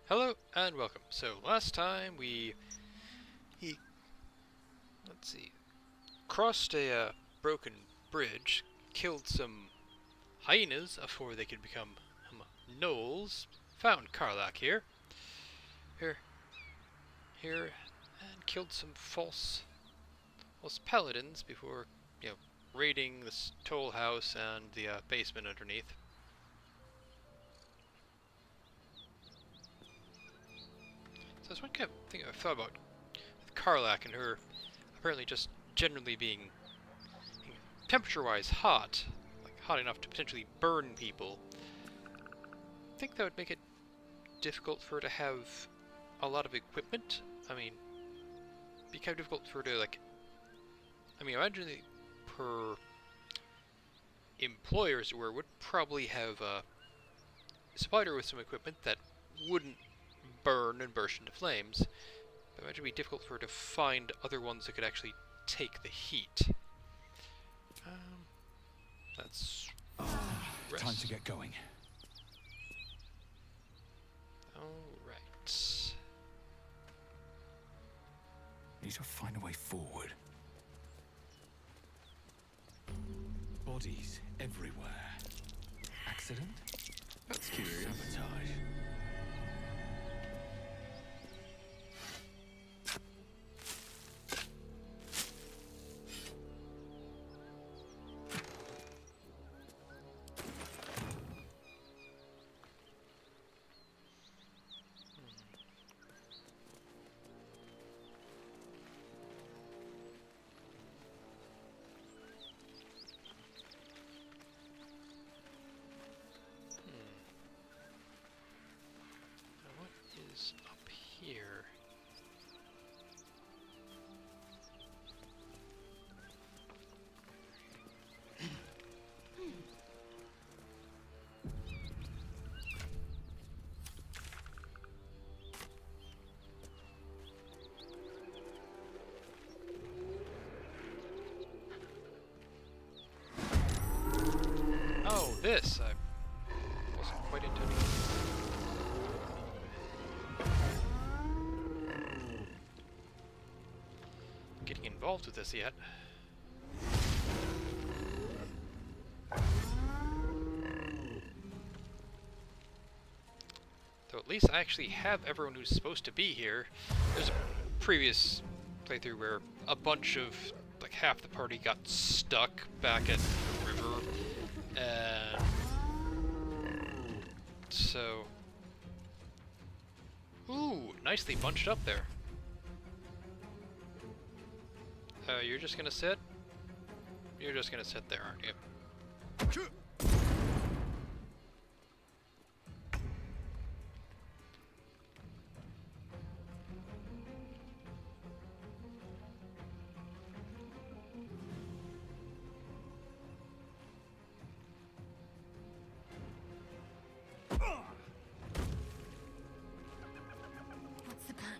Hello and welcome. So last time he let's see, crossed a broken bridge, killed some hyenas before they could become gnolls. Found Karlak here, here, and killed some false paladins before raiding this toll house and the basement underneath. So that's one kind of thing I thought about with Karlak and her apparently just generally being temperature-wise hot, like hot enough to potentially burn people. I think that would make it difficult for her to have a lot of equipment. I mean, it'd be kind of difficult for her to imagine her employers, as it were, would probably have supplied her with some equipment that wouldn't burn and burst into flames. But I imagine it'd be difficult for her to find other ones that could actually take the heat. That's rest. Time to get going. Alright. Need to find a way forward. Bodies everywhere. Accident? That's curious. Sabotage. Now what is up here? Oh, this! I wasn't quite intending. Getting involved with this yet. Though at least I actually have everyone who's supposed to be here. There's a previous playthrough where a bunch of, like, half the party got stuck back at the river. And so, ooh, nicely bunched up there. You're just gonna sit? You're just gonna sit there, aren't you? What's the plan?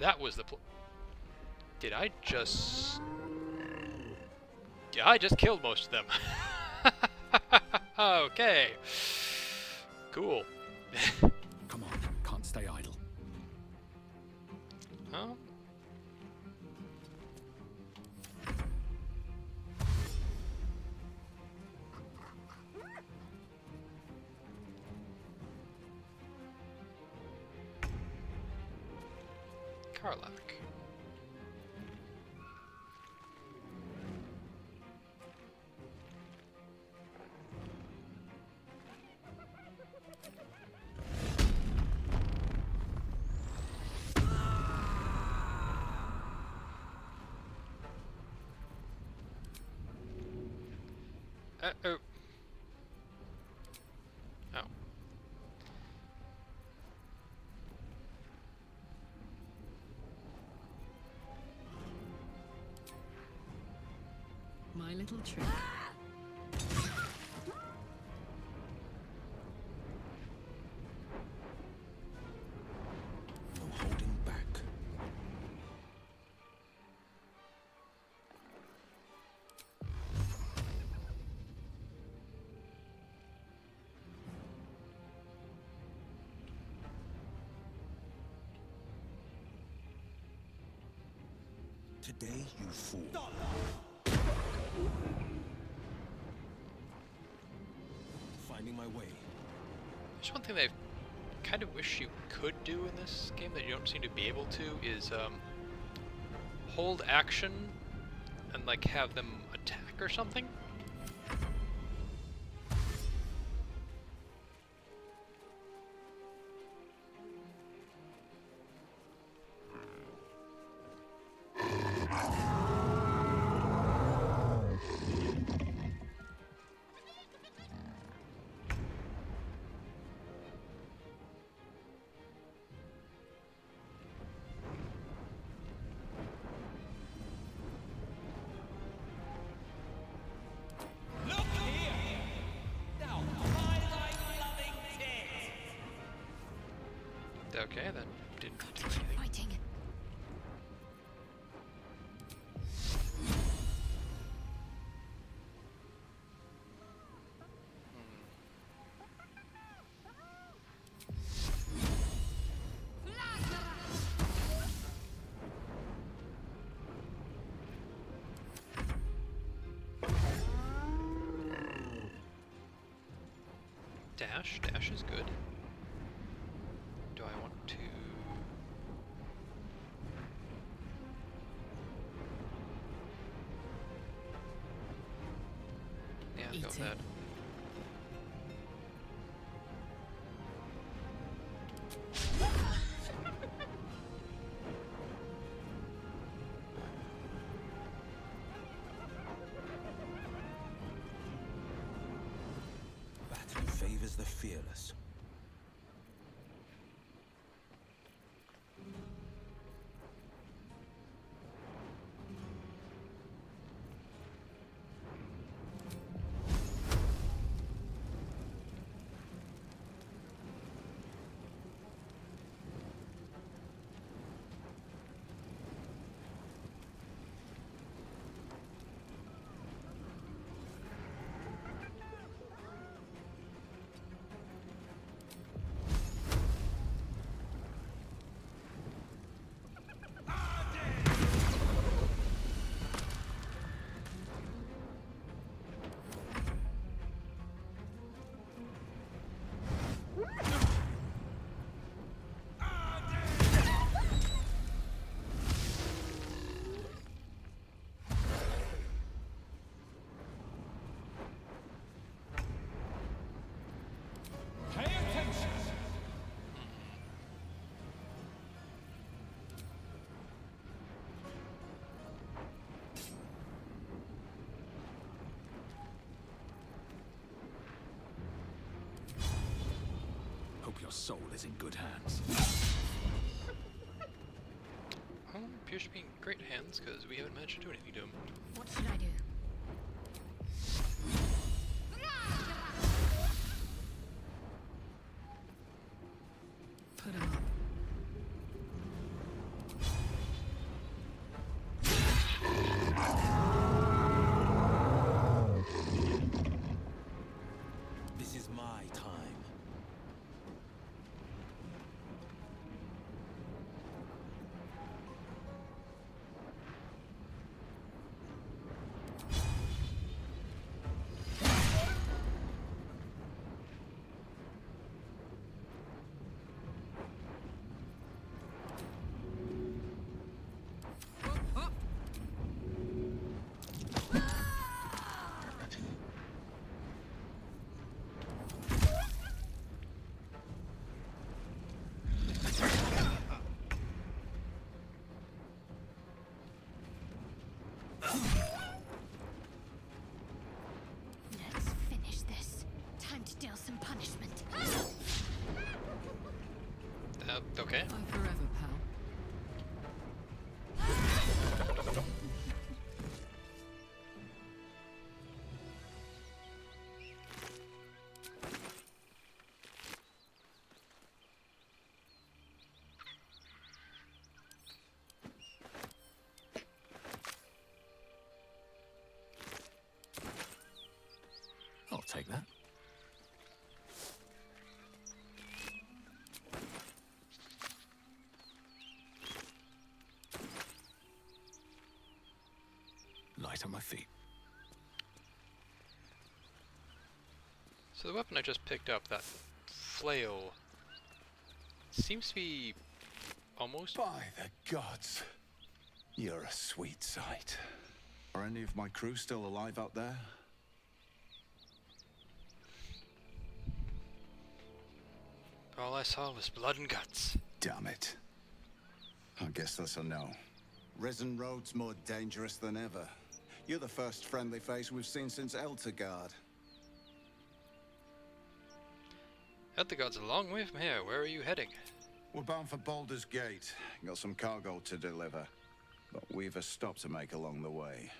That was the Did I just... Yeah, I just killed most of them. Okay. Cool. Come on, can't stay idle. Huh? Karlak. Oh. Oh. My little trick. No holding back. Today, you fool. Finding my way. There's one thing that I kind of wish you could do in this game that you don't seem to be able to is hold action and like have them attack or something. Okay, that didn't do anything. Fighting. Dash? Dash is good. Do I want to... Yeah, go with Eating. that. Battle favors the fearless. Hope your soul is in good hands. Well, appears to be in great hands because we haven't managed to do anything to him. What should I do? Put him up. This is my time. Let's finish this. Time to deal some punishment. Okay. Bye forever, pal. I'll take that. light on my feet. So the weapon I just picked up, that flail, seems to be almost... By the gods, you're a sweet sight. Are any of my crew still alive out there? All I saw was blood and guts. Damn it. I guess that's a no. Risen Road's more dangerous than ever. You're the first friendly face we've seen since Eltergard. Eltergard's a long way from here. Where are you heading? We're bound for Baldur's Gate. Got some cargo to deliver. But we've a stop to make along the way.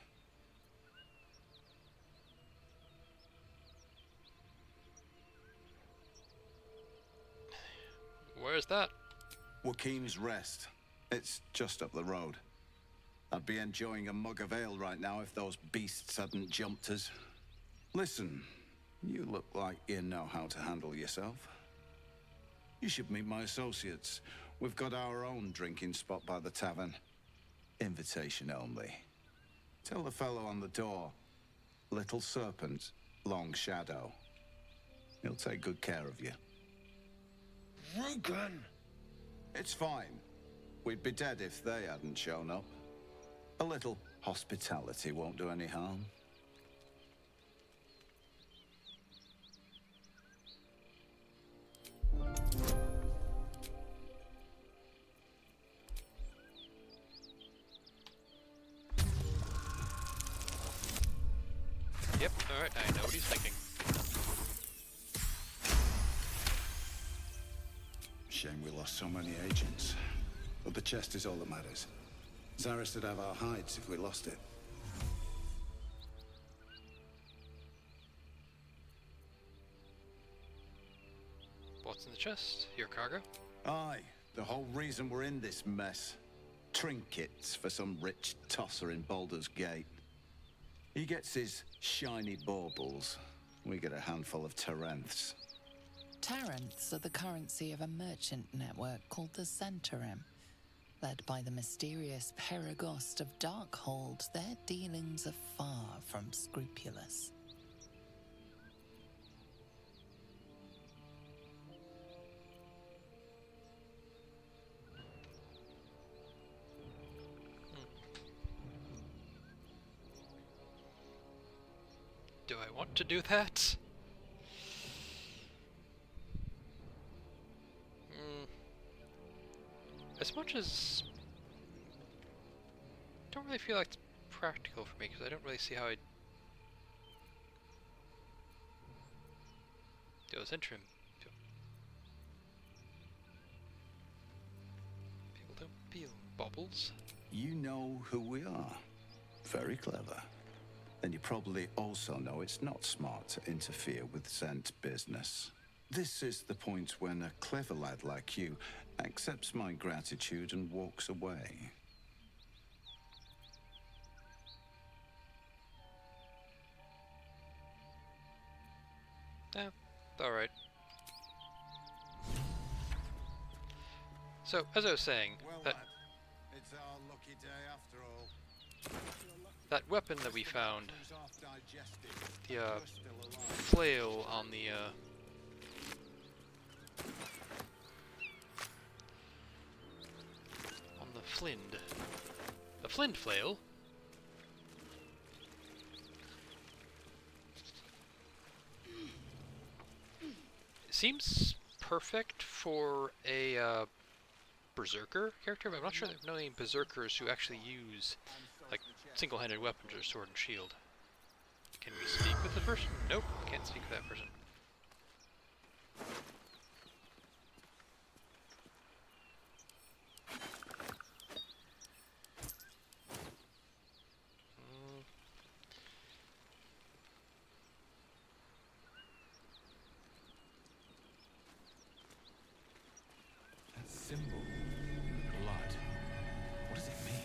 Where's that? Joaquin's Rest. It's just up the road. I'd be enjoying a mug of ale right now if those beasts hadn't jumped us. Listen, you look like you know how to handle yourself. You should meet my associates. We've got our own drinking spot by the tavern. Invitation only. Tell the fellow on the door, Little Serpent, Long Shadow. He'll take good care of you. Rugen! It's fine. We'd be dead if they hadn't shown up. A little hospitality won't do any harm. Yep, alright, I know what he's thinking. Shame we lost so many agents. But the chest is all that matters. Zaris would have our hides if we lost it. What's in the chest? Your cargo? Aye, the whole reason we're in this mess. Trinkets for some rich tosser in Baldur's Gate. He gets his shiny baubles. We get a handful of Tarenths. Tarenths are the currency of a merchant network called the Centaurim. Led by the mysterious Perigost of Darkhold, their dealings are far from scrupulous. Do I want to do that? As much as... don't really feel like it's practical for me, because I don't really see how I'd... those interim... people don't feel bubbles. You know who we are. Very clever. And you probably also know it's not smart to interfere with Zent business. This is the point when a clever lad like you accepts my gratitude and walks away. Yeah, alright. So, as I was saying, that it's our lucky day after all. that weapon that we found, the flail on the Flind. The Flind flail. Seems perfect for a berserker character, but I'm not sure there are no any berserkers who actually use like single-handed weapons or sword and shield. Can we speak with the person? Nope, can't speak with that person. That symbol. Blood. What does it mean?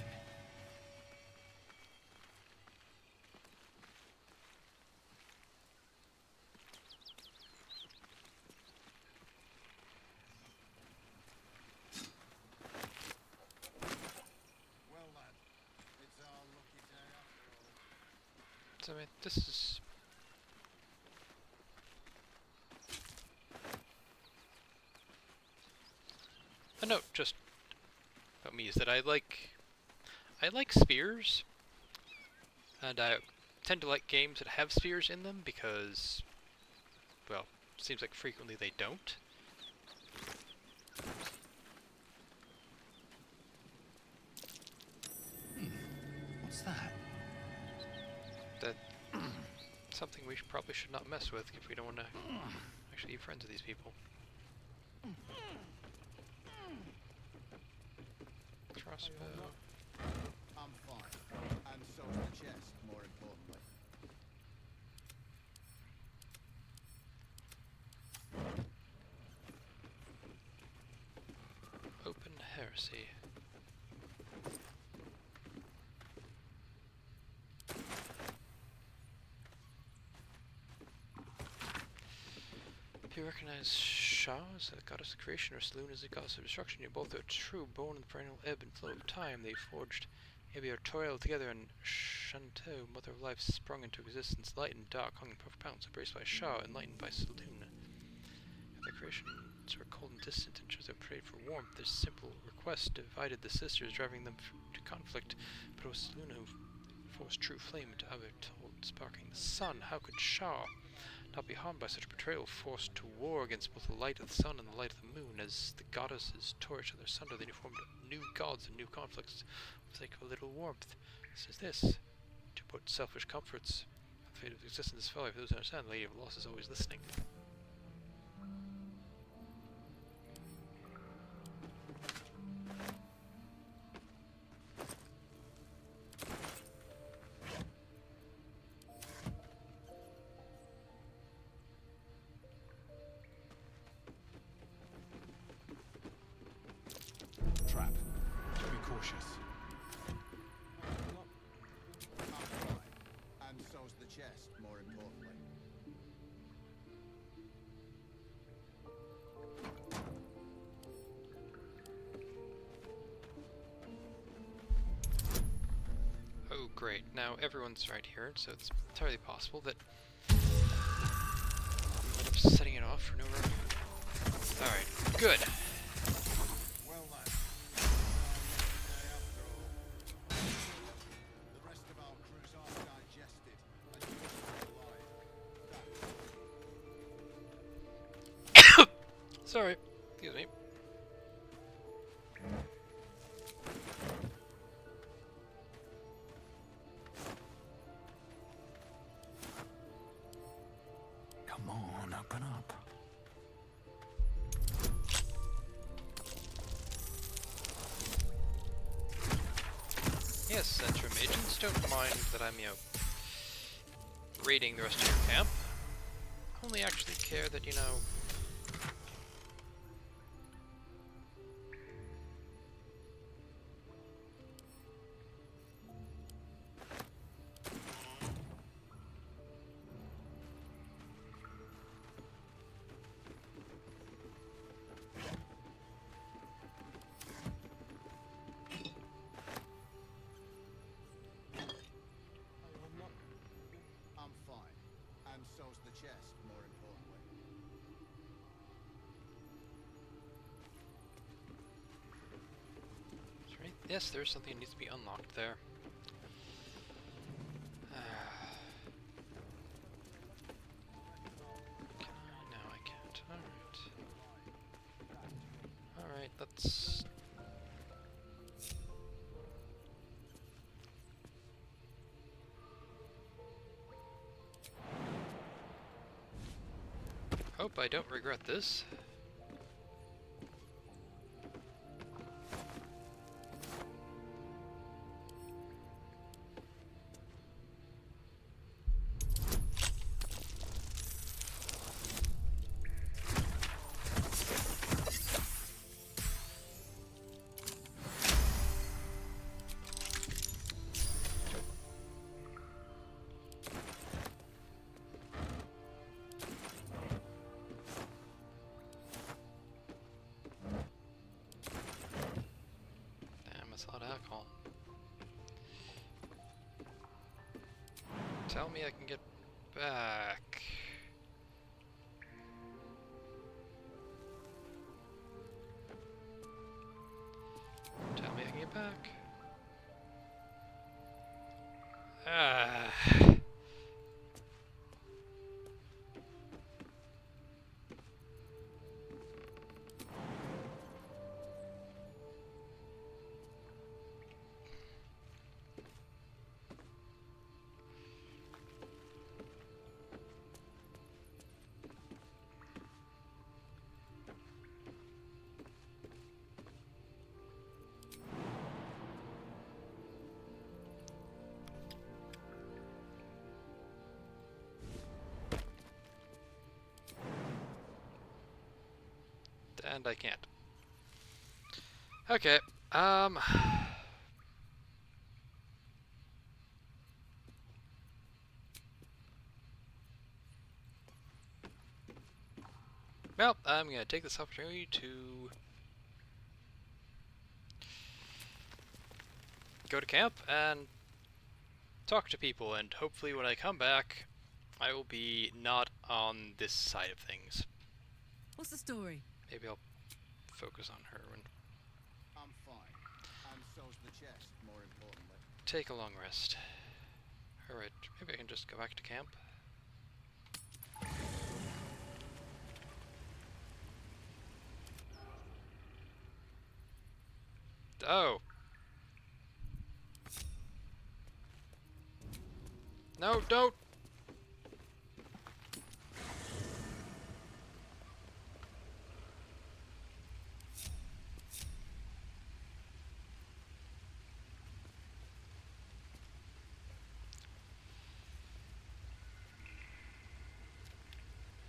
I mean, this is... A note just about me is that I like spears, and I tend to like games that have spears in them because, well, it seems like frequently they don't. What's that? That's something we probably should not mess with if we don't want to actually be friends with these people. Crossbow. I'm fine. And so's the chest, more importantly. Open heresy. If you recognize Shah as a goddess of creation or Saloon as a goddess of destruction, you both are true, born in the perennial ebb and flow of time. They forged maybe our toil together, and Shanto, mother of life, sprung into existence, light and dark, hung in perfect balance, embraced by Shah, enlightened by Saloon. Their creations were cold and distant, and chose their prayed for warmth. Their simple request divided the sisters, driving them to conflict, but it was Saloon who forced true flame into Abertold, sparking the sun. How could Shah not be harmed by such betrayal, forced to war against both the light of the sun and the light of the moon? As the goddesses tore each other asunder, they formed new gods and new conflicts for the sake of a little warmth. This is this. To put selfish comforts of the fate of existence is folly. For those who understand, the Lady of Loss is always listening. Trap. Be cautious. I'm fine. And so's the chest, more importantly. Oh great, now everyone's right here, so it's entirely possible that we end up setting it off for no reason. Alright, good. Well then. After all. The rest of our crew's half digested, and you're still alive. Sorry, excuse me. Come on, open up. Yes, Centrum agents, don't mind that I'm, raiding the rest of your camp. Only actually care that, I'm fine. And so's the chest, more importantly. that's right. Yes, there's something that needs to be unlocked there. Can I? No, I can't. Alright. Alright, let's... Hope I don't regret this. Damn, that's a lot of alcohol. Tell me I can get back. Tell me I can get back. Ah. And I can't. Okay, well, I'm gonna take this opportunity to go to camp and talk to people, and hopefully when I come back, I will be not on this side of things. What's the story? Maybe I'll focus on her and I'm fine. And so's the chest, more importantly. take a long rest. Alright, maybe I can just go back to camp. Oh! No, don't!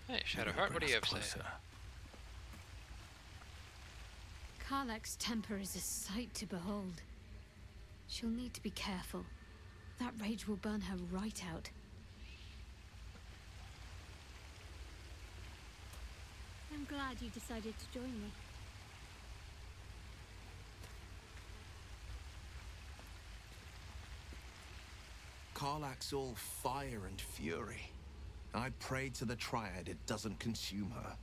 Hey, Shadowheart, what do you have to say? Karlach's temper is a sight to behold. She'll need to be careful. That rage will burn her right out. I'm glad you decided to join me. Karlach's all fire and fury. I pray to the Triad it doesn't consume her.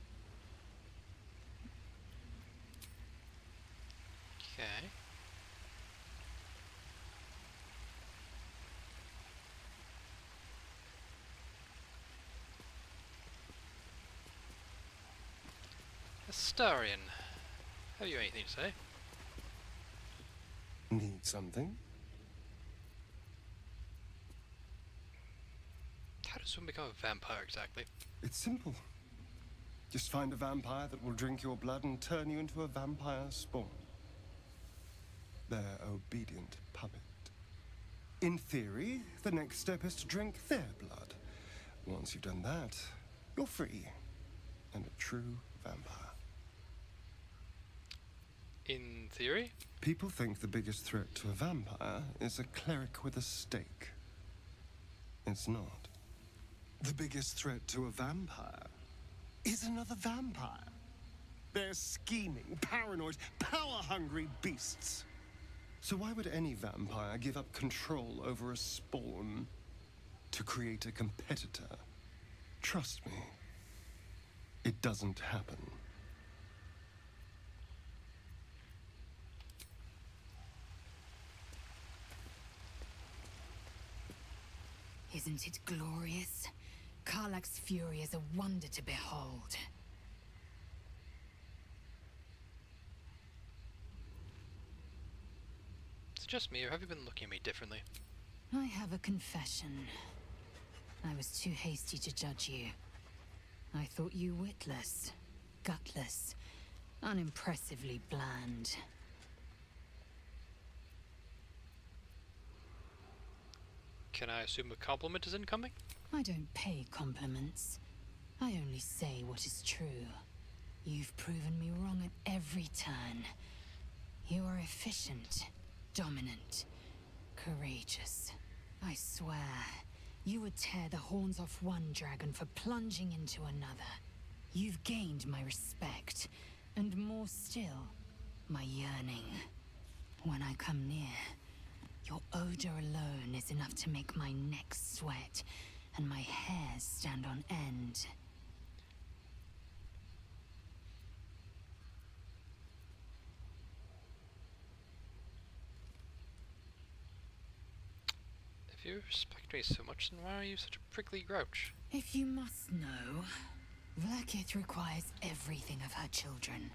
Okay. Astarion, have you anything to say? Need something? How does one become a vampire exactly? It's simple. Just find a vampire that will drink your blood and turn you into a vampire spawn. Their obedient puppet. In theory, the next step is to drink their blood. Once you've done that, you're free and a true vampire. In theory? People think the biggest threat to a vampire is a cleric with a stake. It's not. The biggest threat to a vampire is another vampire. They're scheming, paranoid, power-hungry beasts. So why would any vampire give up control over a spawn to create a competitor? Trust me, it doesn't happen. Isn't it glorious? Karlach's fury is a wonder to behold. Is it just me, or have you been looking at me differently? I have a confession. I was too hasty to judge you. I thought you witless, gutless, unimpressively bland. Can I assume a compliment is incoming? I don't pay compliments. I only say what is true. You've proven me wrong at every turn. You are efficient, dominant, courageous. I swear, you would tear the horns off one dragon for plunging into another. You've gained my respect, and more still, my yearning. When I come near, Your odor alone is enough to make my neck sweat and my hair stand on end. If you respect me so much, then why are you such a prickly grouch? If you must know, Vlaakith requires everything of her children.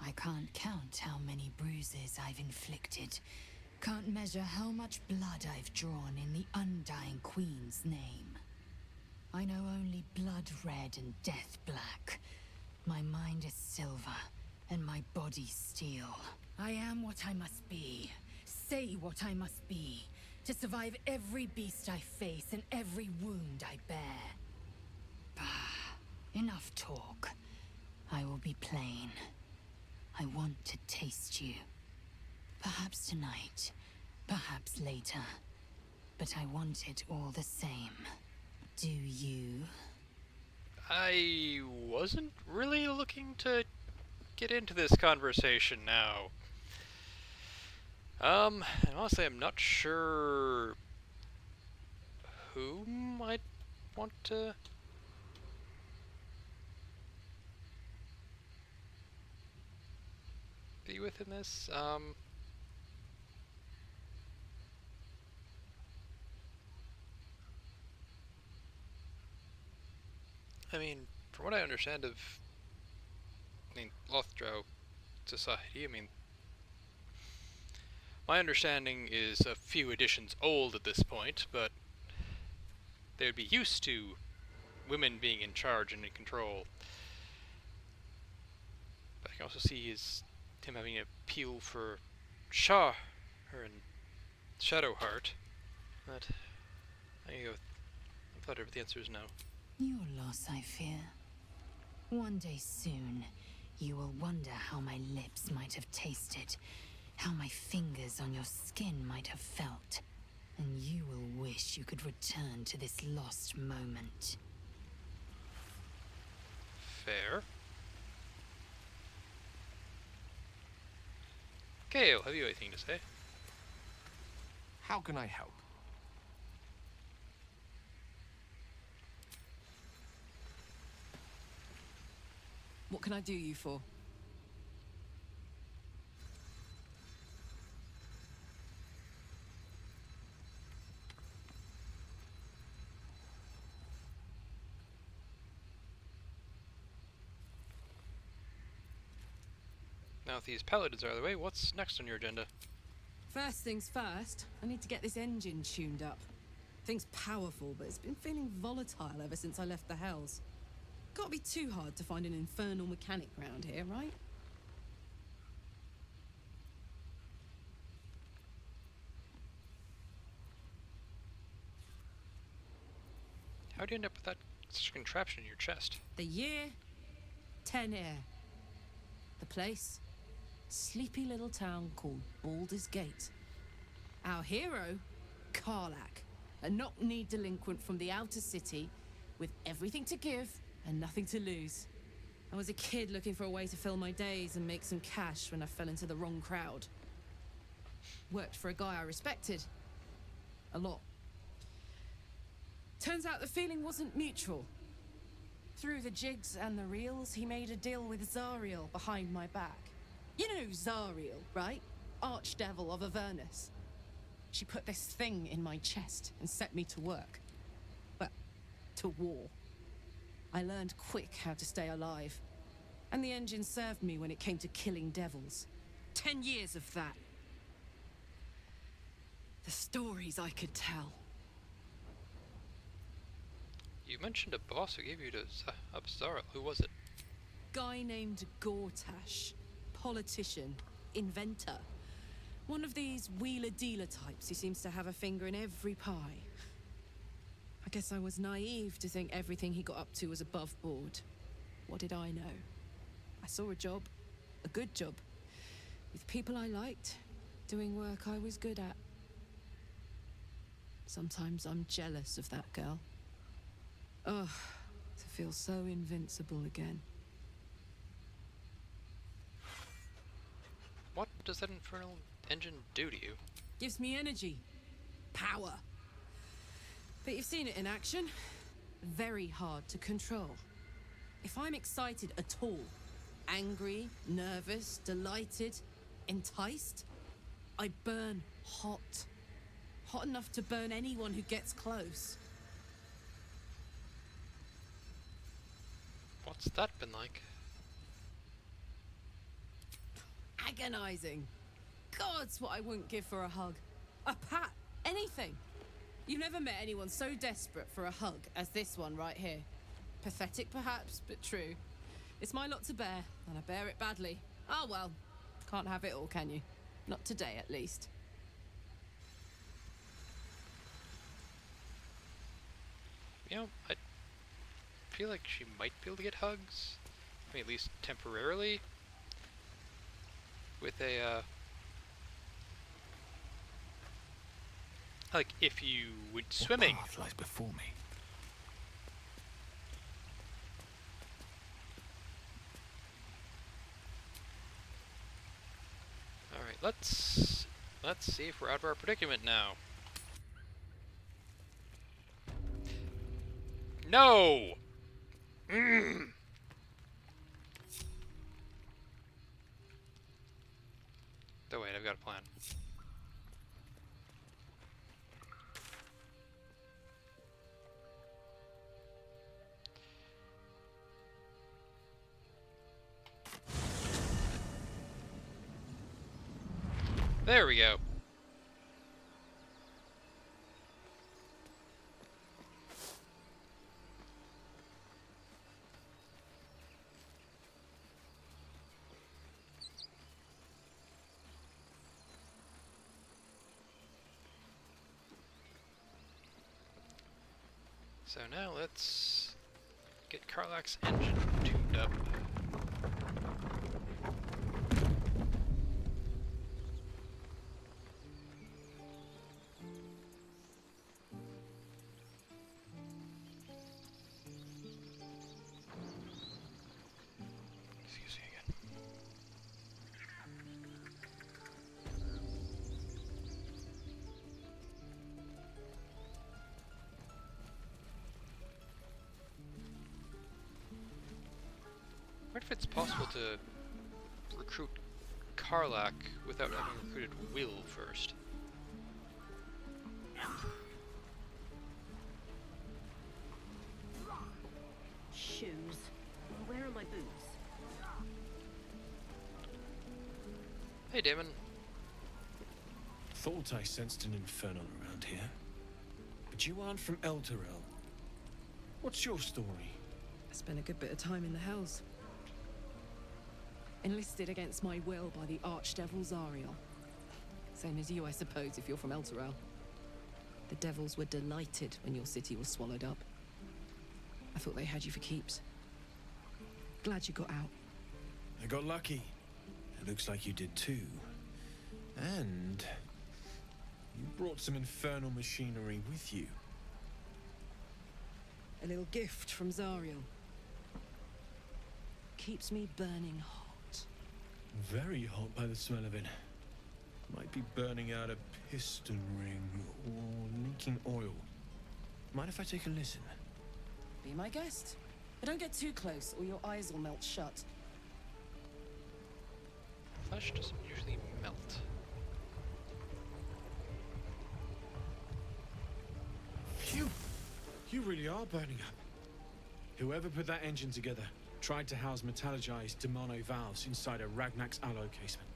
I can't count how many bruises I've inflicted. Can't measure how much blood I've drawn in the Undying Queen's name. I know only blood red and death black. My mind is silver, and my body steel. I am what I must be. Say what I must be. To survive every beast I face and every wound I bear. Bah, enough talk. I will be plain. I want to taste you. Perhaps tonight, perhaps later. But I want it all the same. Do you? I wasn't really looking to get into this conversation now. And honestly, I'm not sure whom I'd want to be with in this. I mean, from what I understand of, Lothdrow society, my understanding is a few editions old at this point, but they would be used to women being in charge and in control. But I can also see him having an appeal for Shah, her and Shadowheart. But I go with whatever the answer is no. Your loss, I fear. One day soon, you will wonder how my lips might have tasted, how my fingers on your skin might have felt, and you will wish you could return to this lost moment. Fair. Gale, have you anything to say? How can I help? What can I do you for? Now if these paladins are out of the way, what's next on your agenda? First things first, I need to get this engine tuned up. Thing's powerful, but it's been feeling volatile ever since I left the Hells. Can't be too hard to find an infernal mechanic round here, right? How'd you end up with that such a contraption in your chest? The year, 10 air. The place, sleepy little town called Baldur's Gate. Our hero, Karlach, a knock-kneed delinquent from the outer city with everything to give and nothing to lose. I was a kid looking for a way to fill my days and make some cash when I fell into the wrong crowd. Worked for a guy I respected. A lot. Turns out the feeling wasn't mutual. Through the jigs and the reels, he made a deal with Zariel behind my back. You know Zariel, right? Archdevil of Avernus. She put this thing in my chest and set me to work. Well, to war. I learned quick how to stay alive. And the engine served me when it came to killing devils. 10 years of that. The stories I could tell. You mentioned a boss who gave you to Zariel. Who was it? Guy named Gortash. Politician. Inventor. One of these wheeler-dealer types who seems to have a finger in every pie. I guess I was naive to think everything he got up to was above board. What did I know? I saw a job. A good job. With people I liked. Doing work I was good at. Sometimes I'm jealous of that girl. Ugh, to feel so invincible again. What does that infernal engine do to you? Gives me energy. Power. But you've seen it in action. Very hard to control. If I'm excited at all, angry, nervous, delighted, enticed, I burn hot. Hot enough to burn anyone who gets close. What's that been like? Agonizing. God's what I wouldn't give for a hug. A pat. Anything. You've never met anyone so desperate for a hug as this one right here. Pathetic perhaps, but true. It's my lot to bear, and I bear it badly. Ah well, can't have it all, can you? Not today, at least. You know, I feel like she might be able to get hugs. I mean, at least temporarily. With a, like, if you went swimming. What path lies before me? Alright, let's see if we're out of our predicament now. No! Oh wait, I've got a plan. There we go. So now let's get Karlach's engine tuned up. Excuse me again. I wonder if it's possible to recruit Karlach without having recruited Will first. Shoes. Where are my boots? Hey, Damon. Thought I sensed an infernal around here. But you aren't from Elturel. What's your story? I spent a good bit of time in the Hells. Enlisted against my will by the Archdevil Zariel. Same as you, I suppose, if you're from Elturel. The devils were delighted when your city was swallowed up. I thought they had you for keeps. Glad you got out. I got lucky. It looks like you did too. And you brought some infernal machinery with you. A little gift from Zariel. Keeps me burning hot. Very hot by the smell of it. Might be burning out a piston ring or leaking oil. Mind if I take a listen? Be my guest. But don't get too close or your eyes will melt shut. Flesh doesn't usually melt. Phew! You really are burning up. Whoever put that engine together tried to house metallurgized Demono valves inside a Ragnak's alloy casement.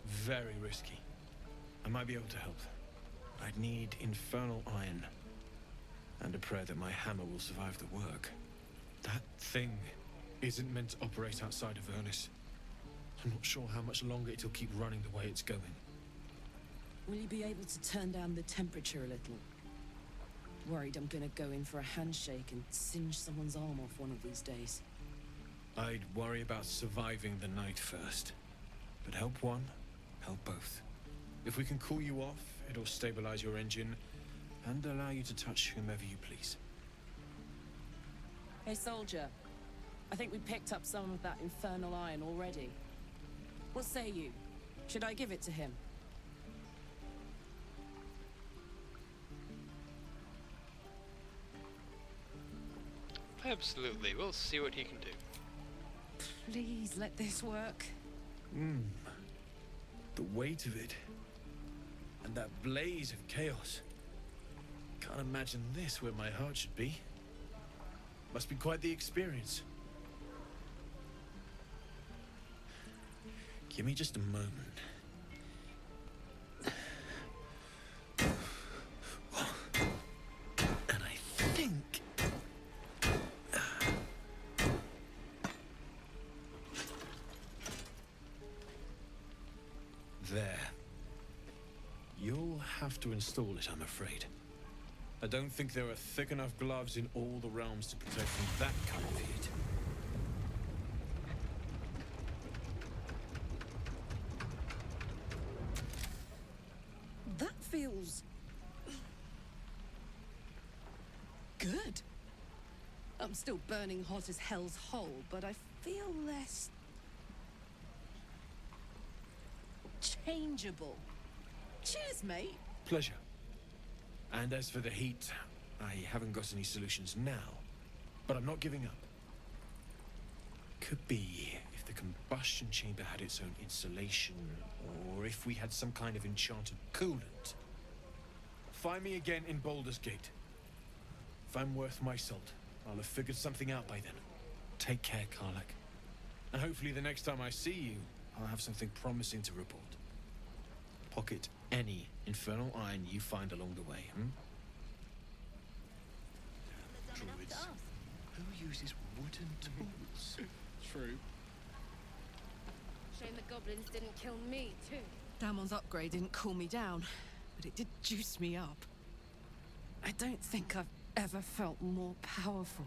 Very risky. I might be able to help. I'd need infernal iron. And a prayer that my hammer will survive the work. That thing isn't meant to operate outside of Vernus. I'm not sure how much longer it'll keep running the way it's going. Will you be able to turn down the temperature a little? Worried I'm gonna go in for a handshake and singe someone's arm off one of these days. I'd worry about surviving the night first. But help one, help both. If we can cool you off, it'll stabilize your engine and allow you to touch whomever you please. Hey, soldier. I think we picked up some of that infernal iron already. What say you? Should I give it to him? Absolutely, we'll see what he can do. Please let this work. The weight of it. And that blaze of chaos. Can't imagine this where my heart should be. Must be quite the experience. Give me just a moment. And I think... There. You'll have to install it, I'm afraid. I don't think there are thick enough gloves in all the realms to protect from that kind of heat. That feels... good. I'm still burning hot as hell's hole, but I feel less... changeable. Cheers, mate. Pleasure. And as for the heat, I haven't got any solutions now, but I'm not giving up. Could be if the combustion chamber had its own insulation, or if we had some kind of enchanted coolant. Find me again in Baldur's Gate. If I'm worth my salt, I'll have figured something out by then. Take care, Karlak. And hopefully the next time I see you, I'll have something promising to report. Pocket any infernal iron you find along the way, Druids. Who uses wooden tools? True. Shame the goblins didn't kill me, too. Damon's upgrade didn't cool me down, but it did juice me up. I don't think I've ever felt more powerful.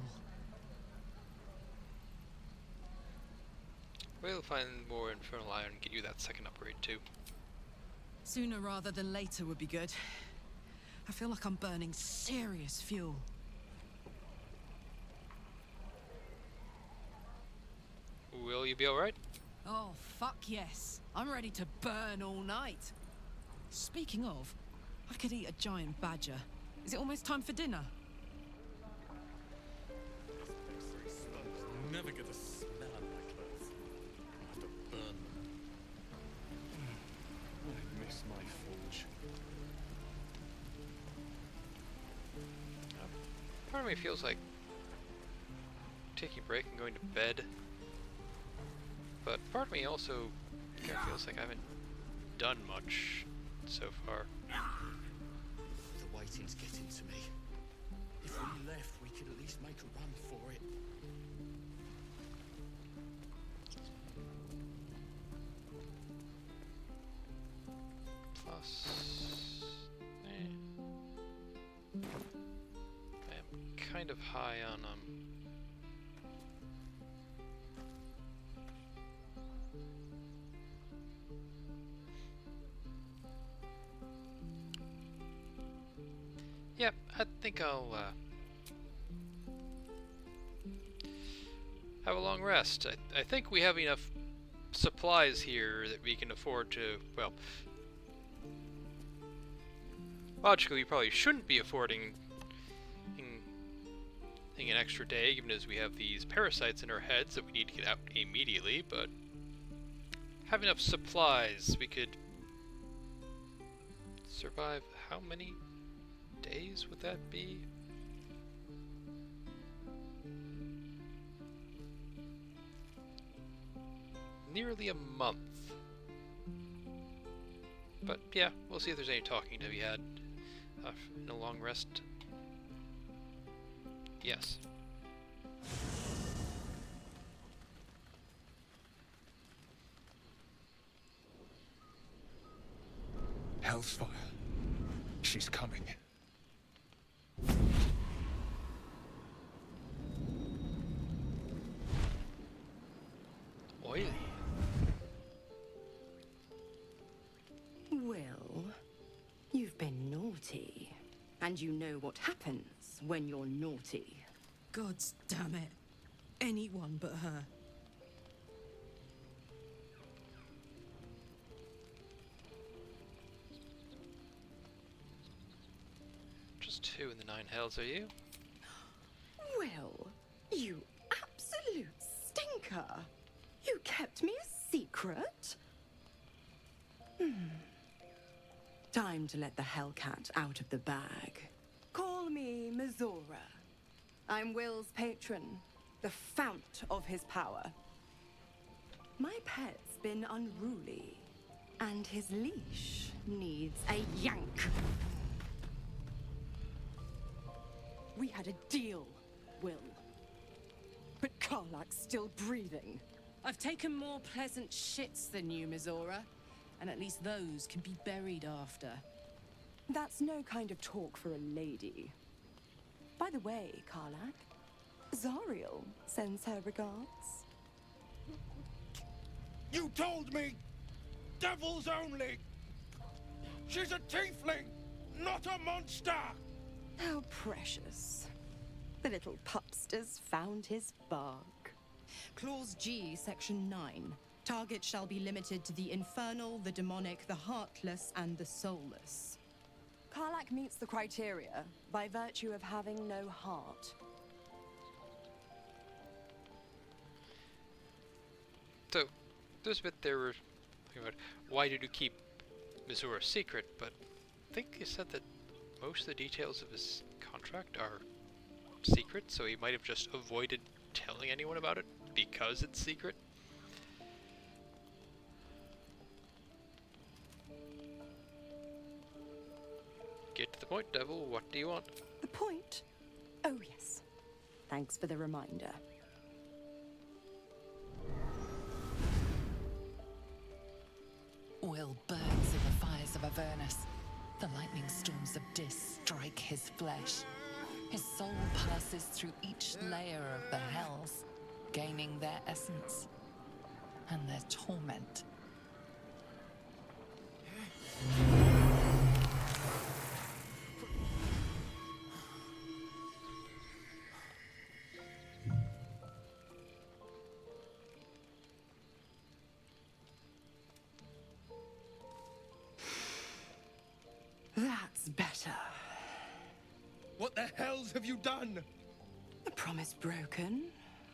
We'll find more infernal iron and get you that second upgrade too. Sooner rather than later would be good. I feel like I'm burning serious fuel. Will you be alright? Oh, fuck yes. I'm ready to burn all night. Speaking of, I could eat a giant badger. Is it almost time for dinner? Never get the smell of my clothes. I'll have to burn them. I miss my forge. Part of me feels like taking a break and going to bed. But part of me also kind of feels like I haven't done much so far. The waiting's getting to me. If we left, we could at least make a run for it. Plus... I'm kind of high on, Yep, I think I'll, have a long rest. I think we have enough supplies here that we can afford to, well, logically we probably shouldn't be affording an extra day, given as we have these parasites in our heads that we need to get out immediately, but have enough supplies, we could survive how many days would that be? Nearly a month. But yeah, we'll see if there's any talking to be had in a long rest. Yes. Hellsfire. She's coming. Oily. Well, you've been naughty. And you know what happens when you're naughty. Gods damn it. Anyone but her. Just 2 in the 9 hells, are you? Well, You absolute stinker! You kept me a secret? Time to let the Hellcat out of the bag. Call me Mizora. I'm Will's patron, the fount of his power. My pet's been unruly, and his leash needs a yank. We had a deal, Will. But Karlak's still breathing. I've taken more pleasant shits than you, Mizora. And at least those can be buried after. That's no kind of talk for a lady. By the way, Karlak, Zariel sends her regards. You told me! Devils only! She's a tiefling, not a monster! How precious. The little pupster's found his bark. Clause G, Section 9. Target shall be limited to the infernal, the demonic, the heartless, and the soulless. Karlak meets the criteria by virtue of having no heart. So, there's a bit there were talking about why did you keep Mizora secret, but I think you said that most of the details of his contract are secret, so he might have just avoided telling anyone about it because it's secret. Get to the point, Devil. What do you want? The point? Oh, yes. Thanks for the reminder. Will burns in the fires of Avernus. The lightning storms of Dis strike his flesh. His soul passes through each layer of the hells, gaining their essence and their torment. That's better. What the hells have you done? A promise broken,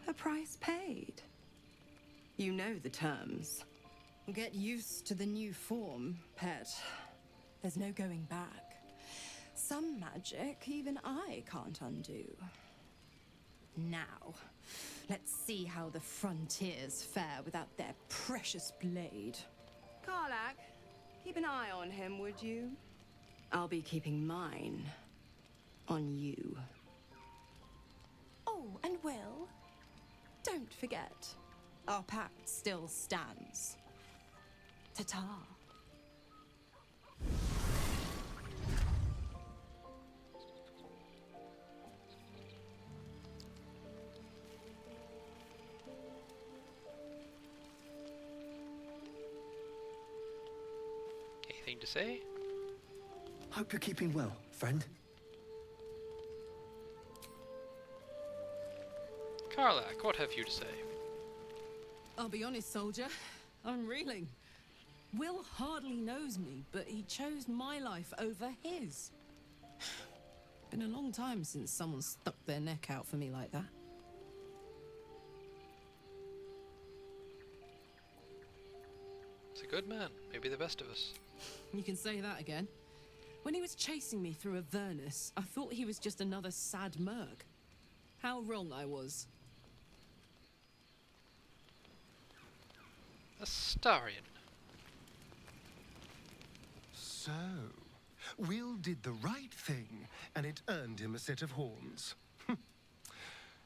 a price paid. You know the terms. Get used to the new form, pet. There's no going back. Some magic even I can't undo. Now, let's see how the frontiers fare without their precious blade. Karlak, keep an eye on him, would you? I'll be keeping mine on you. Oh, and Will, don't forget, our pact still stands. Ta-ta. Anything to say? Hope you're keeping well, friend. Karlak, what have you to say? I'll be honest, soldier. I'm reeling. Will hardly knows me, but he chose my life over his. Been a long time since someone stuck their neck out for me like that. He's a good man, maybe the best of us. You can say that again. When he was chasing me through Avernus, I thought he was just another sad merc. How wrong I was. Astarion. So, Will did the right thing, and it earned him a set of horns.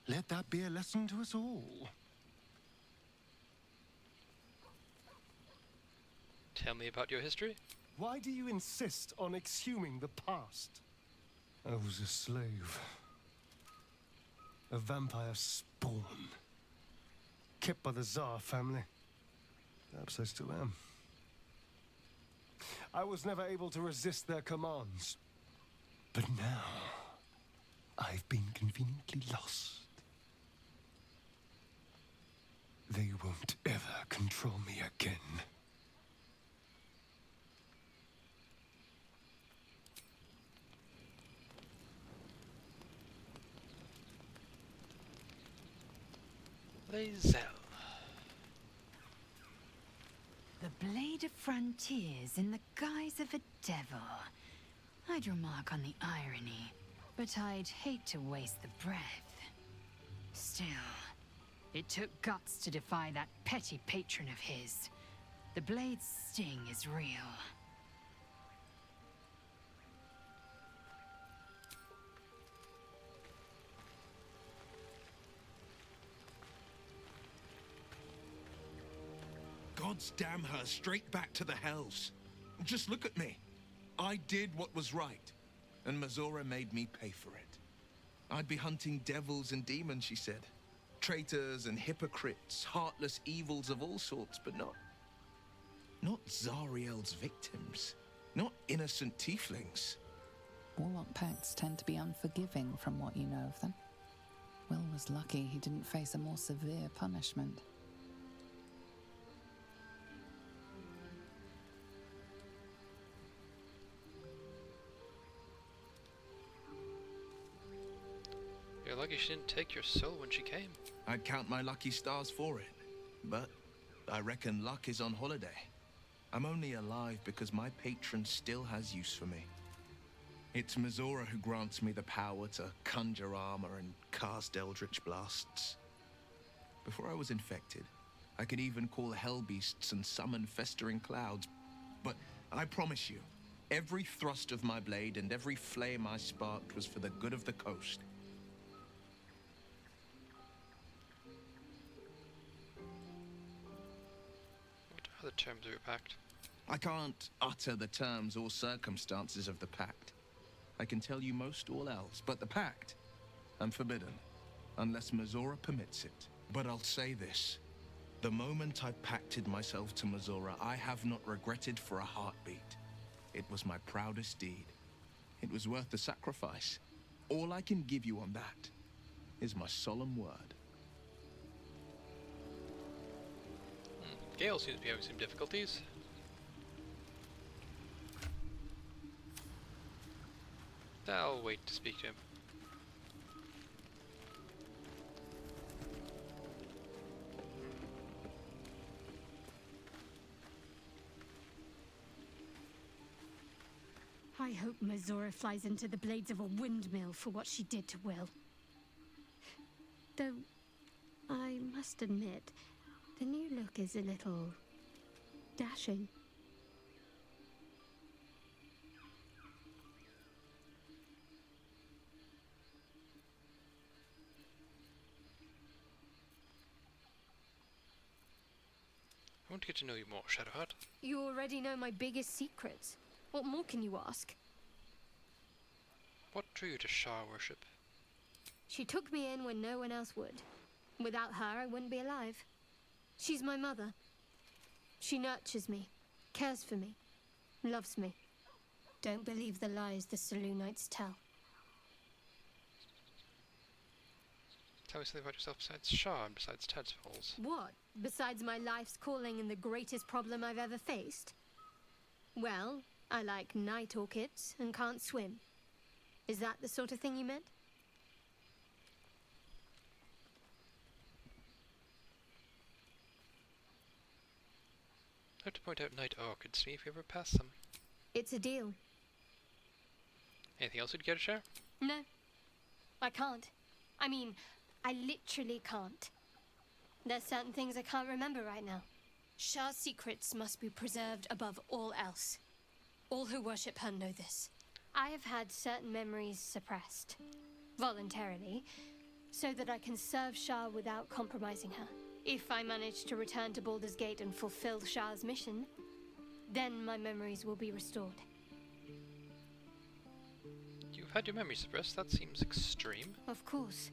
Let that be a lesson to us all. Tell me about your history. Why do you insist on exhuming the past? I was a slave. A vampire spawn. Kept by the Tsar family. Perhaps I still am. I was never able to resist their commands. But now, I've been conveniently lost. They won't ever control me again. Lae'zel. The blade of frontiers in the guise of a devil. I'd remark on the irony, but I'd hate to waste the breath. Still, it took guts to defy that petty patron of his. The blade's sting is real. Gods damn her, straight back to the hells. Just look at me. I did what was right, and Mazora made me pay for it. I'd be hunting devils and demons, she said. Traitors and hypocrites, heartless evils of all sorts, but not Zariel's victims. Not innocent tieflings. Warlock pacts tend to be unforgiving from what you know of them. Will was lucky he didn't face a more severe punishment. You're lucky she didn't take your soul when she came. I'd count my lucky stars for it, but I reckon luck is on holiday. I'm only alive because my patron still has use for me. It's Mazora who grants me the power to conjure armor and cast eldritch blasts. Before I was infected, I could even call hell beasts and summon festering clouds. But I promise you, every thrust of my blade and every flame I sparked was for the good of the coast. What are the terms of your pact? I can't utter the terms or circumstances of the pact. I can tell you most all else, but the pact, I'm forbidden, unless Mazora permits it. But I'll say this. The moment I pacted myself to Mazora, I have not regretted for a heartbeat. It was my proudest deed. It was worth the sacrifice. All I can give you on that is my solemn word. Gale seems to be having some difficulties. I'll wait to speak to him. I hope Mazora flies into the blades of a windmill for what she did to Will. Though, I must admit, the new look is a little dashing. I want to get to know you more, Shadowheart. You already know my biggest secrets. What more can you ask? What drew you to Shah worship? She took me in when no one else would. Without her, I wouldn't be alive. She's my mother. She nurtures me, cares for me, loves me. Don't believe the lies the Selûnites tell. Tell me something about yourself besides Shah and besides tadpoles. What? Besides my life's calling and the greatest problem I've ever faced? Well, I like night orchids and can't swim. Is that the sort of thing you meant? I have to point out night orchids to me if you ever pass them. It's a deal. Anything else you'd care to share? No, I can't. I mean, I literally can't. There's certain things I can't remember right now. Shah's secrets must be preserved above all else. All who worship her know this. I have had certain memories suppressed, voluntarily, so that I can serve Shah without compromising her. If I manage to return to Baldur's Gate and fulfill Shah's mission, then my memories will be restored. You've had your memory suppressed? That seems extreme. Of course.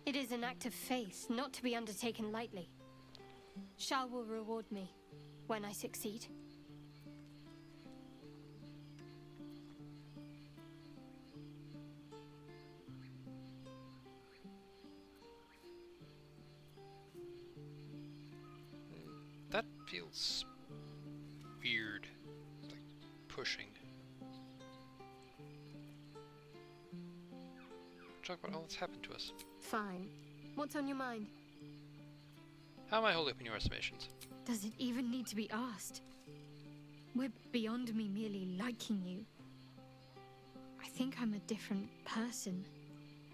It is an act of faith, not to be undertaken lightly. Shah will reward me when I succeed. That feels weird. Like pushing. Talk about all that's happened to us. Fine. What's on your mind? How am I holding up in your estimations? Does it even need to be asked? We're beyond me merely liking you. I think I'm a different person,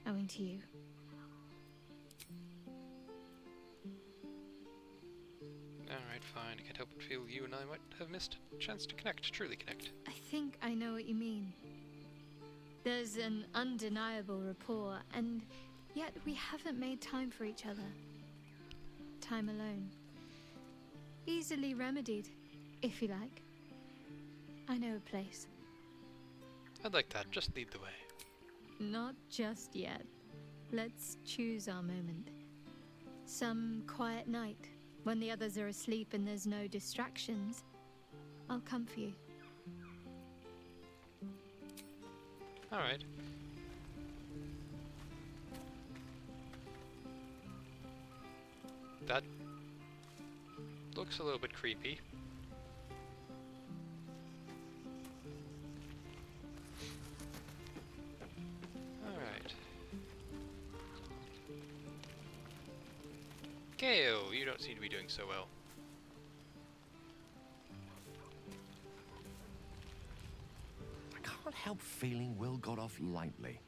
owing to you. Alright, fine. I can't help but feel you and I might have missed a chance to connect, truly connect. I think I know what you mean. There's an undeniable rapport, and yet we haven't made time for each other. Time alone. Easily remedied, if you like. I know a place. I'd like that. Just lead the way. Not just yet. Let's choose our moment. Some quiet night, when the others are asleep and there's no distractions, I'll come for you. Alright. That looks a little bit creepy. Alright. Gale, you don't seem to be doing so well. I can't help feeling Will got off lightly.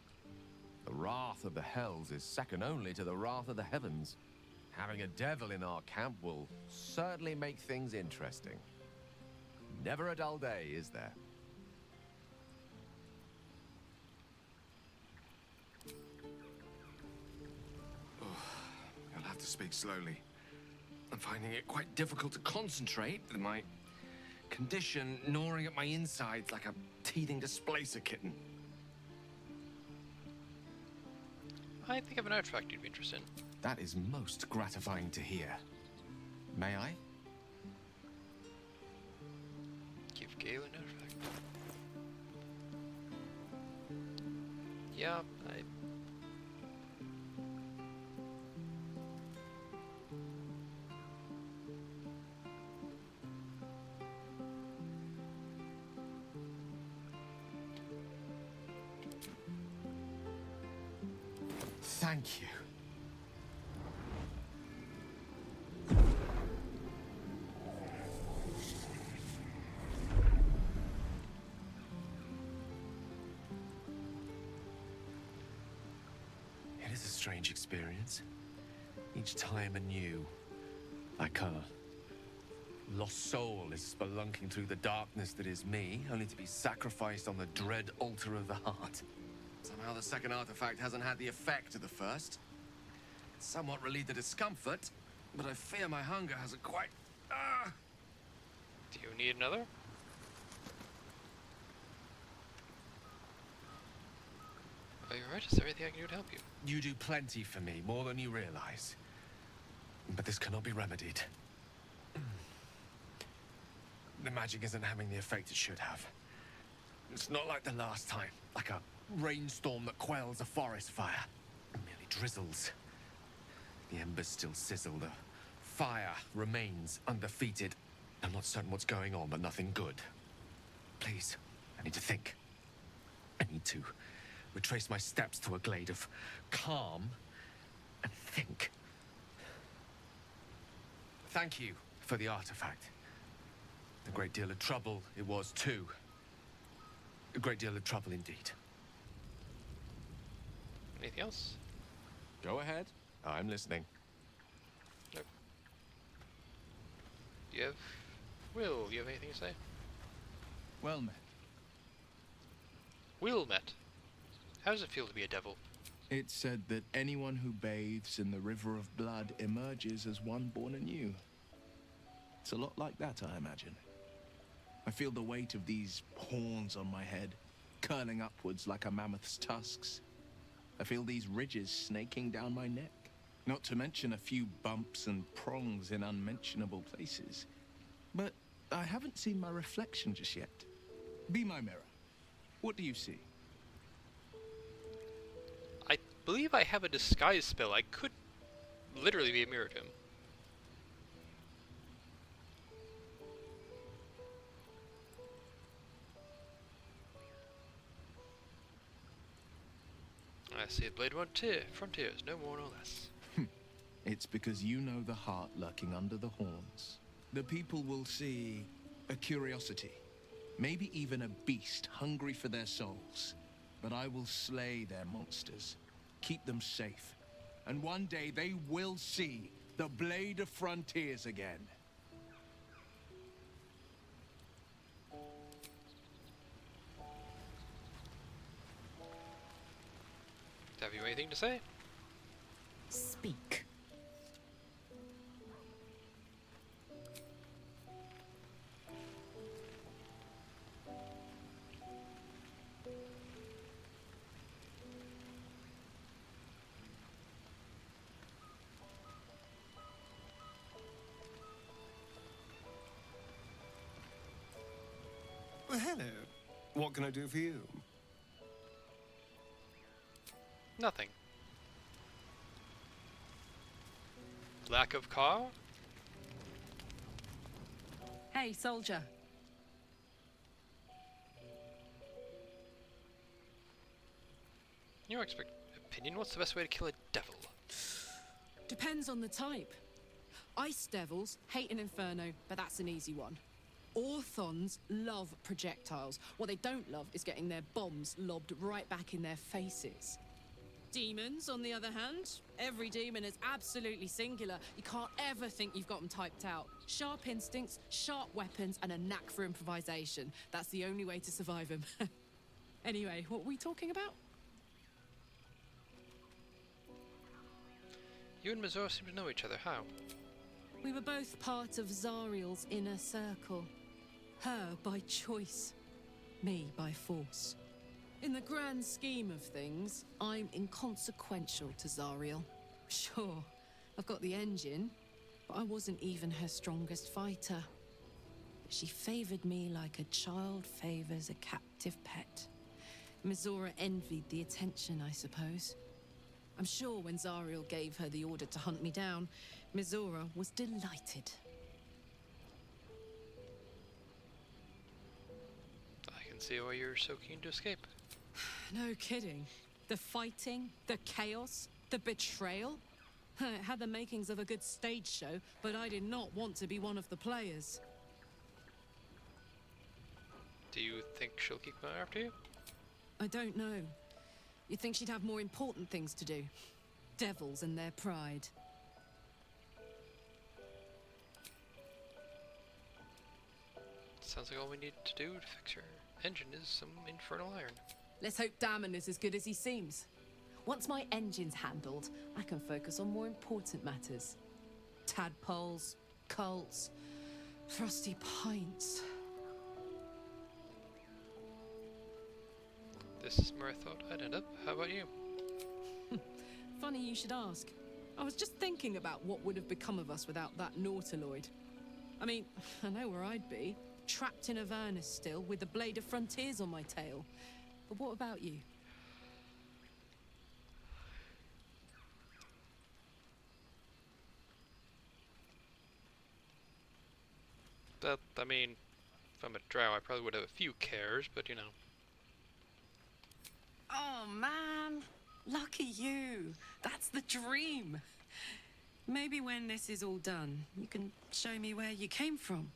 The wrath of the hells is second only to the wrath of the heavens. Having a devil in our camp will certainly make things interesting. Never a dull day, is there? You'll have to speak slowly. I'm finding it quite difficult to concentrate with my condition gnawing at my insides like a teething displacer kitten. I think I have an artifact you'd be interested in. That is most gratifying to hear. May I? Give Gale an artifact. Yeah, Thank you. It is a strange experience. Each time anew. Like a lost soul is spelunking through the darkness that is me, only to be sacrificed on the dread altar of the heart. Somehow the second artifact hasn't had the effect of the first. It's somewhat relieved the discomfort, but I fear my hunger hasn't quite... do you need another? Are you alright? Is there anything I can do to help you? You do plenty for me, more than you realize. But this cannot be remedied. The magic isn't having the effect it should have. It's not like the last time, like a rainstorm that quells a forest fire. It merely drizzles. The embers still sizzle, the fire remains undefeated. I'm not certain what's going on, but nothing good. Please, I need to think. I need to retrace my steps to a glade of calm and think. Thank you for the artifact. A great deal of trouble it was too. A great deal of trouble indeed. Anything else? Go ahead. I'm listening. Nope. Do you have... Will, you have anything to say? Well met. Will met. How does it feel to be a devil? It's said that anyone who bathes in the river of blood emerges as one born anew. It's a lot like that, I imagine. I feel the weight of these horns on my head, curling upwards like a mammoth's tusks. I feel these ridges snaking down my neck. Not to mention a few bumps and prongs in unmentionable places. But I haven't seen my reflection just yet. Be my mirror. What do you see? I believe I have a disguise spell. I could literally be a mirror to him. I see a blade frontiers, no more, no less. It's because you know the heart lurking under the horns. The people will see a curiosity, maybe even a beast hungry for their souls. But I will slay their monsters, keep them safe, and one day they will see the Blade of Frontiers again. Have you anything to say? Speak. Well, hello. What can I do for you? Nothing. Lack of car? Hey, soldier. Your opinion, what's the best way to kill a devil? Depends on the type. Ice devils hate an inferno, but that's an easy one. Orthons love projectiles. What they don't love is getting their bombs lobbed right back in their faces. Demons, on the other hand, every demon is absolutely singular. You can't ever think you've got them typed out. Sharp instincts, sharp weapons, and a knack for improvisation. That's the only way to survive them. Anyway, what were we talking about? You and Mazur seem to know each other. How? We were both part of Zariel's inner circle. Her by choice, me by force. In the grand scheme of things, I'm inconsequential to Zariel. Sure, I've got the engine, but I wasn't even her strongest fighter. But she favored me like a child favors a captive pet. Mizora envied the attention, I suppose. I'm sure when Zariel gave her the order to hunt me down, Mizora was delighted. I can see why you're so keen to escape. No kidding. The fighting, the chaos, the betrayal. It had the makings of a good stage show, but I did not want to be one of the players. Do you think she'll keep going after you? I don't know. You'd think she'd have more important things to do. Devils and their pride. Sounds like all we need to do to fix her engine is some infernal iron. Let's hope Damon is as good as he seems. Once my engine's handled, I can focus on more important matters. Tadpoles, cults, frosty pints. This is where I thought I'd end up. How about you? Funny you should ask. I was just thinking about what would have become of us without that Nautiloid. I mean, I know where I'd be. Trapped in Avernus still, with the Blade of Frontiers on my tail. But what about you? I mean, if I'm a drow, I probably would have a few cares, but you know. Oh, man. Lucky you. That's the dream. Maybe when this is all done, you can show me where you came from.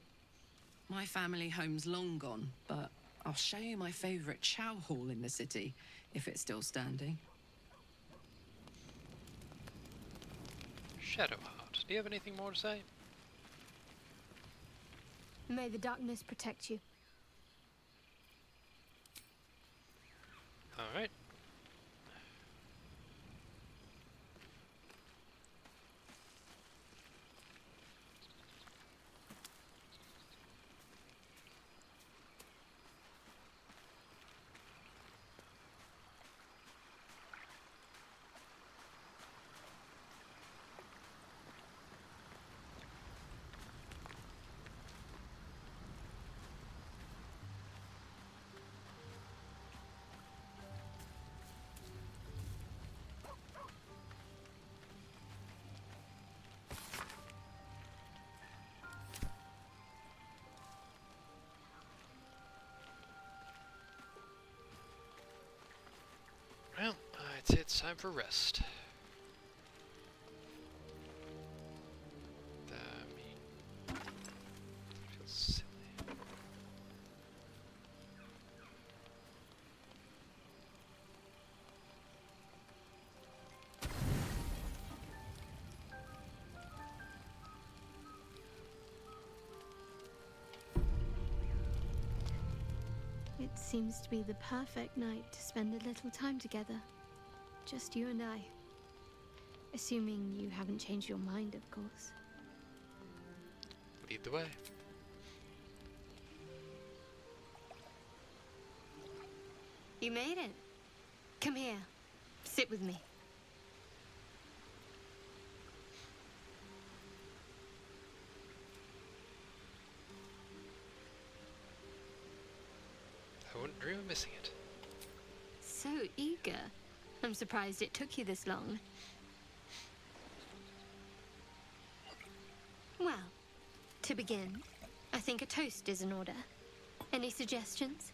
My family home's long gone, but I'll show you my favorite chow hall in the city, if it's still standing. Shadowheart, do you have anything more to say? May the darkness protect you. Alright. Well, I'd say it's time for rest. seems to be the perfect night to spend a little time together. Just you and I. Assuming you haven't changed your mind, of course. Lead the way. You made it. Come here. Sit with me. I wouldn't dream of missing it. So eager. I'm surprised it took you this long. Well, to begin, I think a toast is in order. Any suggestions?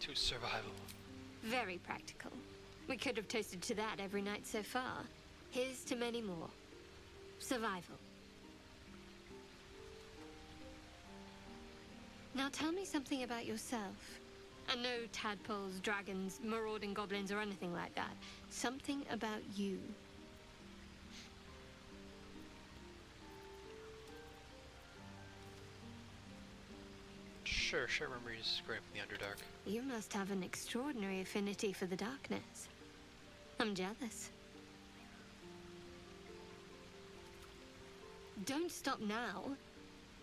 To survival. Very practical. We could have toasted to that every night so far. Here's to many more. Survival. Now tell me something about yourself. And no tadpoles, dragons, marauding goblins, or anything like that. Something about you. Sure, share memories growing from the Underdark. You must have an extraordinary affinity for the darkness. I'm jealous. Don't stop now.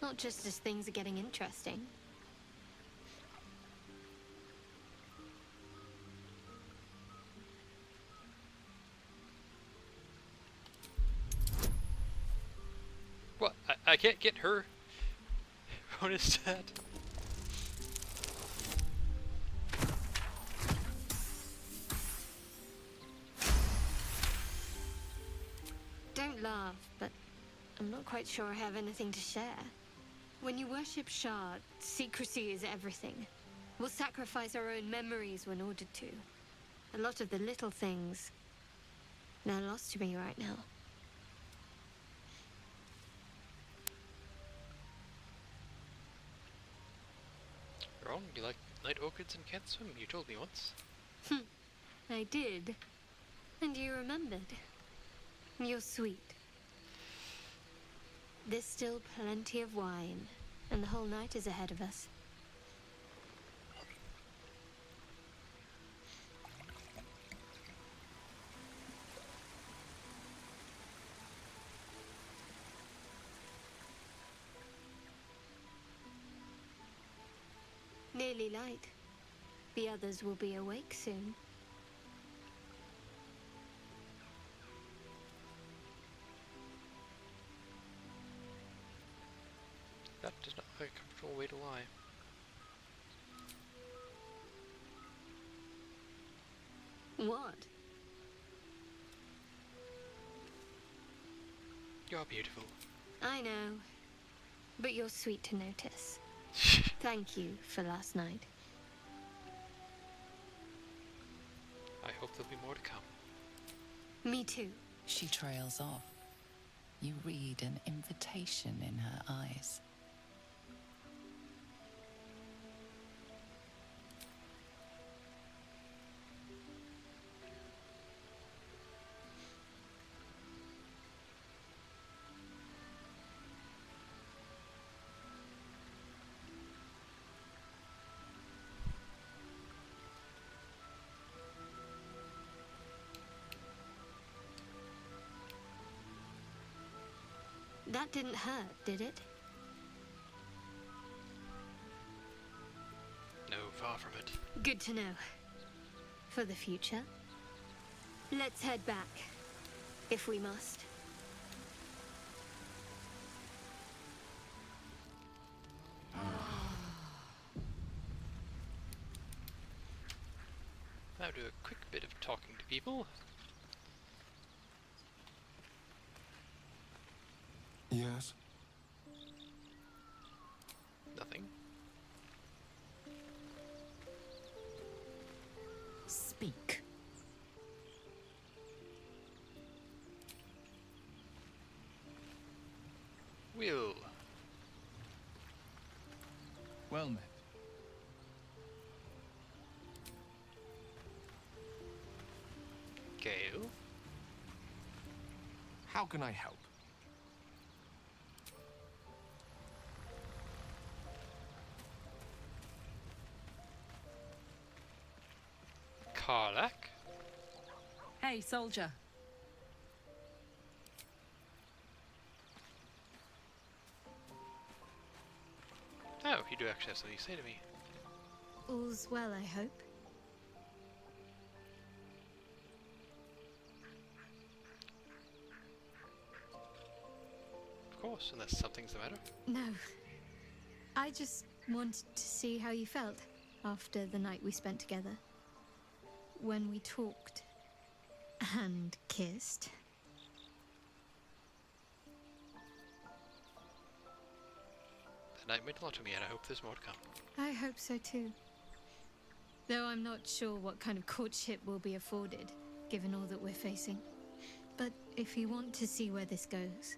Not just as things are getting interesting. What? I can't get her? What is that? Don't laugh, but I'm not quite sure I have anything to share. When you worship Shard, secrecy is everything. We'll sacrifice our own memories when ordered to. A lot of the little things, they're lost to me right now. Ron, you like night orchids and can't swim? You told me once. I did. And you remembered. You're sweet. There's still plenty of wine, and the whole night is ahead of us. Nearly light. The others will be awake soon. That does not look like a comfortable way to lie. What? You're beautiful. I know. But you're sweet to notice. Thank you for last night. I hope there'll be more to come. Me too. She trails off. You read an invitation in her eyes. That didn't hurt, did it? No, far from it. Good to know. For the future. Let's head back, if we must. Now do a quick bit of talking to people. Yes? Nothing. Speak. Will. Well met. How can I help? Karlak? Hey, soldier. Oh, you do actually have something to say to me. All's well, I hope. Of course, unless something's the matter. No. I just wanted to see how you felt after the night we spent together. When we talked and kissed. The night meant a lot to me, and I hope there's more to come. I hope so too. Though I'm not sure what kind of courtship will be afforded, given all that we're facing. But if you want to see where this goes,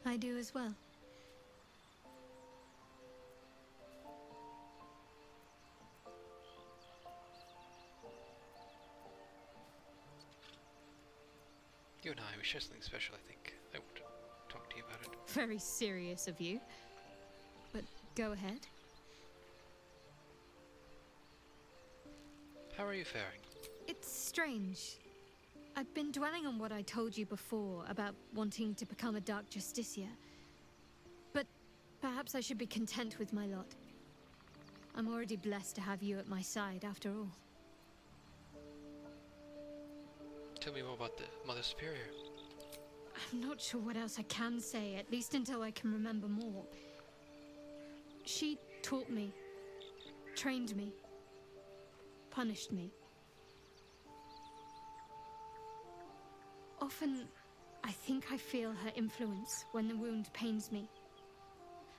I do as well. You and I, we share something special, I think. I want to talk to you about it. Very serious of you. But go ahead. How are you faring? It's strange. I've been dwelling on what I told you before about wanting to become a Dark Justicia. But perhaps I should be content with my lot. I'm already blessed to have you at my side, after all. Tell me more about the Mother Superior. I'm not sure what else I can say, at least until I can remember more. She taught me, trained me, punished me. Often, I think I feel her influence when the wound pains me.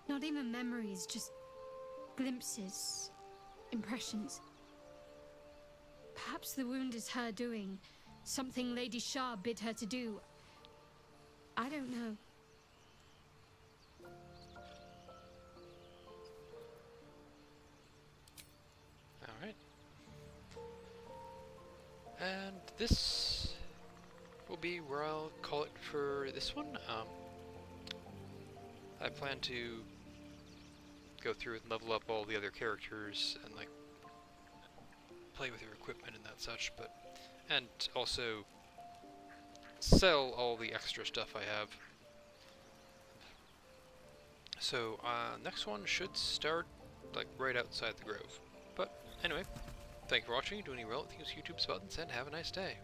Not even memories, just glimpses, impressions. Perhaps the wound is her doing something Lady Shah bid her to do. I don't know. Alright. And this will be where I'll call it for this one. I plan to go through and level up all the other characters and like play with their equipment and that such, but and also sell all the extra stuff I have. So next one should start like right outside the grove. But anyway, thank you for watching, do any relevant things with YouTube's buttons, and have a nice day.